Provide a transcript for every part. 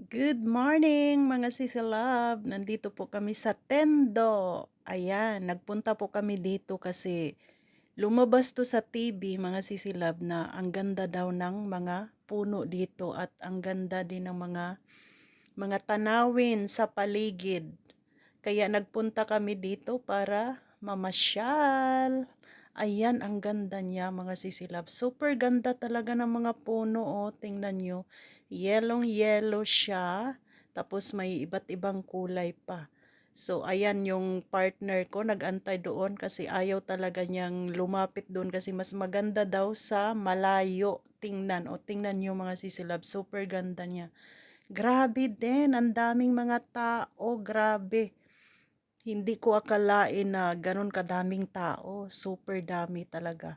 Good morning mga sisilab. Nandito po kami sa Tendo. Ayan, nagpunta po kami dito kasi lumabas to sa TV mga sisilab na ang ganda daw ng mga puno dito at ang ganda din ng mga tanawin sa paligid. Kaya nagpunta kami dito para mamasyal. Ayan, ang ganda niya mga sisilab. Super ganda talaga ng mga puno, oh. Tingnan nyo. Yellow siya. Tapos may iba't ibang kulay pa. So, ayan yung partner ko, nag-antay doon kasi ayaw talaga niyang lumapit doon kasi mas maganda daw sa malayo. Tingnan, o tingnan nyo mga sisilab, super ganda niya. Grabe din, ang daming mga tao, grabe. Hindi ko akalain na ganun kadaming tao, super dami talaga.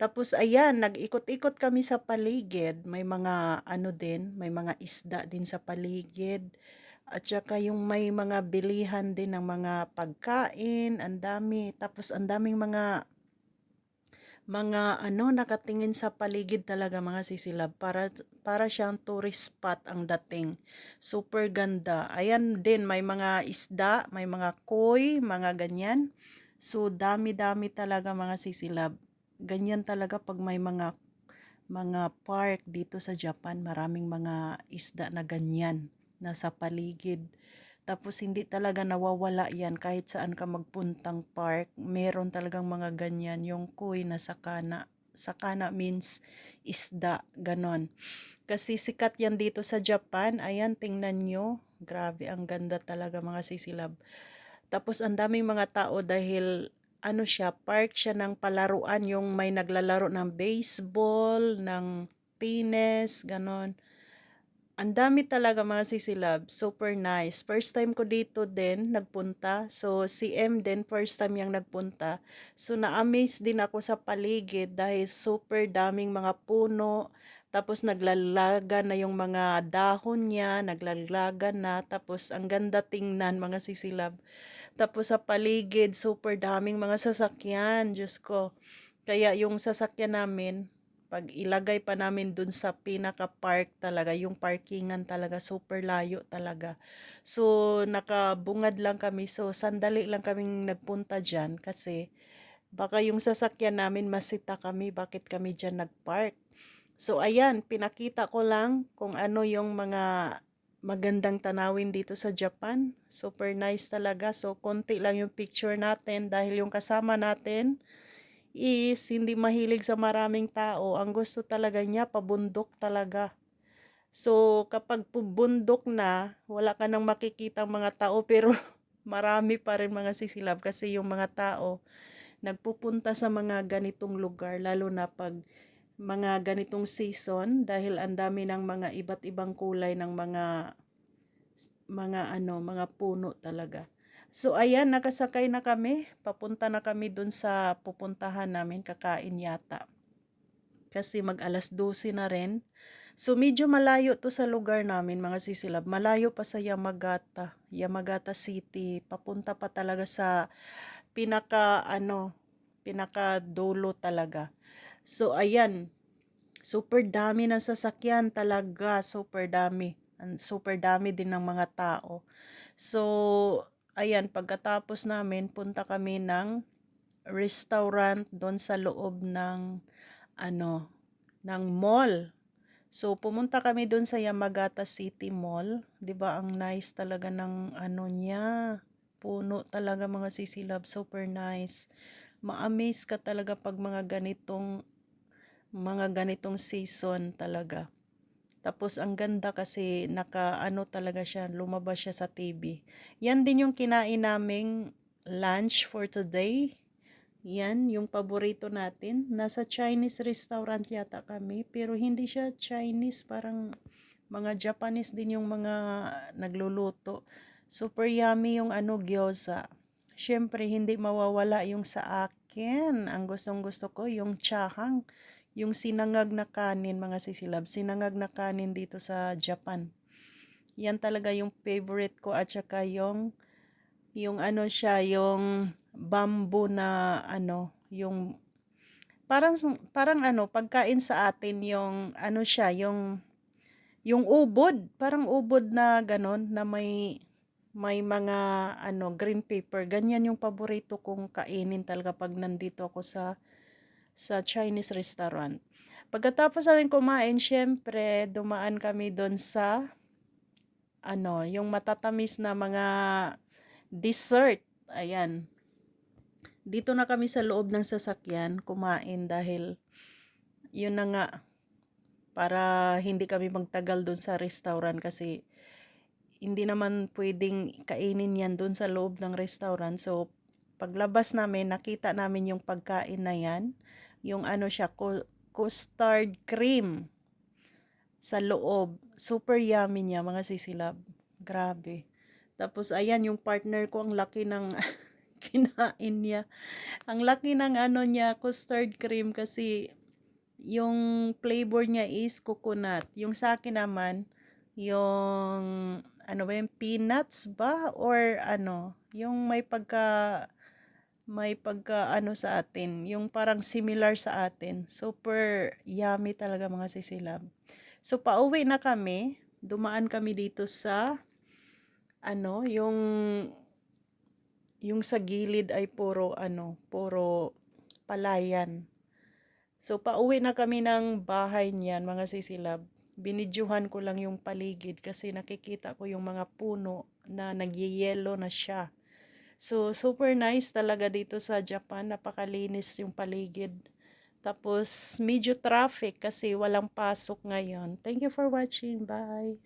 Tapos ayan, nag-ikot-ikot kami sa paligid, may mga ano din, may mga isda din sa paligid. At saka yung may mga bilihan din ng mga pagkain, ang dami. Tapos ang daming mga ano, nakatingin sa paligid talaga mga sisilab. Para siyang tourist spot ang dating. Super ganda. Ayan din, may mga isda, may mga koi, mga ganyan. So, dami-dami talaga mga sisilab. Ganyan talaga pag may mga park dito sa Japan, maraming mga isda na ganyan nasa paligid. Tapos hindi talaga nawawala yan kahit saan ka magpuntang park. Meron talagang mga ganyan. Yung koi na sakana. Sakana means isda. Ganon. Kasi sikat yan dito sa Japan. Ayan, tingnan nyo. Grabe, ang ganda talaga mga sisilab. Tapos ang daming mga tao dahil ano siya, park siya ng palaruan. Yung may naglalaro ng baseball, ng tennis, ganon. Ang dami talaga mga sisilab, super nice. First time ko dito din nagpunta. So si M din first time yang nagpunta. So na-amaze din ako sa paligid dahil super daming mga puno. Tapos naglalagan na yung mga dahon niya, naglalagan na. Tapos ang ganda tingnan mga sisilab. Tapos sa paligid, super daming mga sasakyan, Diyos ko. Kaya yung sasakyan namin, pag ilagay pa namin dun sa pinaka-park talaga, yung parkingan talaga, super layo talaga. So, nakabungad lang kami. So, sandali lang kaming nagpunta dyan kasi baka yung sasakyan namin masita kami, bakit kami dyan nagpark. So, ayan, pinakita ko lang kung ano yung mga magandang tanawin dito sa Japan. Super nice talaga. So, konti lang yung picture natin dahil yung kasama natin is hindi mahilig sa maraming tao. Ang gusto talaga niya, pabundok talaga. So, kapag pabundok na, wala ka nang makikitang mga tao pero marami pa rin mga sisilab kasi yung mga tao nagpupunta sa mga ganitong lugar lalo na pag mga ganitong season dahil ang dami ng mga iba't ibang kulay ng mga puno talaga. So ayan, nakasakay na kami. Papunta na kami dun sa pupuntahan namin, kakain yata. Kasi mag-alas 12 na rin. So medyo malayo to sa lugar namin mga sisilab. Malayo pa sa Yamagata, Yamagata City. Papunta pa talaga sa pinaka dulo talaga. So ayan, super dami ng sasakyan talaga, super dami. Super dami din ng mga tao. So, ayan, pagkatapos namin, punta kami ng restaurant doon sa loob ano, ng mall. So, pumunta kami doon sa Yamagata City Mall. 'Di ba ang nice talaga ng ano niya. Puno talaga mga sisilab, super nice. Ma-amaze ka talaga pag mga ganitong season talaga. Tapos ang ganda kasi naka-ano talaga siya, lumabas siya sa TV. Yan din yung kinain naming lunch for today. Yan, yung paborito natin. Nasa Chinese restaurant yata kami, pero hindi siya Chinese, parang mga Japanese din yung mga nagluluto. Super yummy yung gyoza. Siyempre, hindi mawawala yung sa akin. Ang gustong-gusto ko, yung chahang. Yung sinangag na kanin, mga sisilab. Sinangag na kanin dito sa Japan. Yan talaga yung favorite ko at saka yung ano siya, yung bamboo na yung parang parang pagkain sa atin yung ano siya, yung Yung ubod, parang ubod na gano'n na may mga ano, green paper. Ganyan yung paborito kong kainin talaga pag nandito ako sa Chinese restaurant. Pagkatapos namin kumain, syempre dumaan kami do'n sa ano, yung matatamis na mga dessert. Ayan. Dito na kami sa loob ng sasakyan kumain dahil yun na nga, para hindi kami magtagal do'n sa restaurant kasi hindi naman pwedeng kainin yan do'n sa loob ng restaurant. So, paglabas namin, nakita namin yung pagkain na yan. Yung ano siya, custard cream sa loob. Super yummy niya, mga sisilab. Grabe. Tapos, ayan, yung partner ko, ang laki ng kinain niya. Ang laki ng ano niya, custard cream kasi yung flavor niya is coconut. Yung sa akin naman, yung ano ba yung peanuts ba or ano, yung may pagka ano sa atin, yung parang similar sa atin. Super yummy talaga mga sisilab. So pauwi na kami, dumaan kami dito sa ano, yung sa gilid ay puro ano, puro palayan. So, pauwi na kami ng bahay niyan, mga sisilab. Binidyuhan ko lang yung paligid kasi nakikita ko yung mga puno na nagyeyelo na siya. So, super nice talaga dito sa Japan. Napakalinis yung paligid. Tapos, medyo traffic kasi walang pasok ngayon. Thank you for watching. Bye!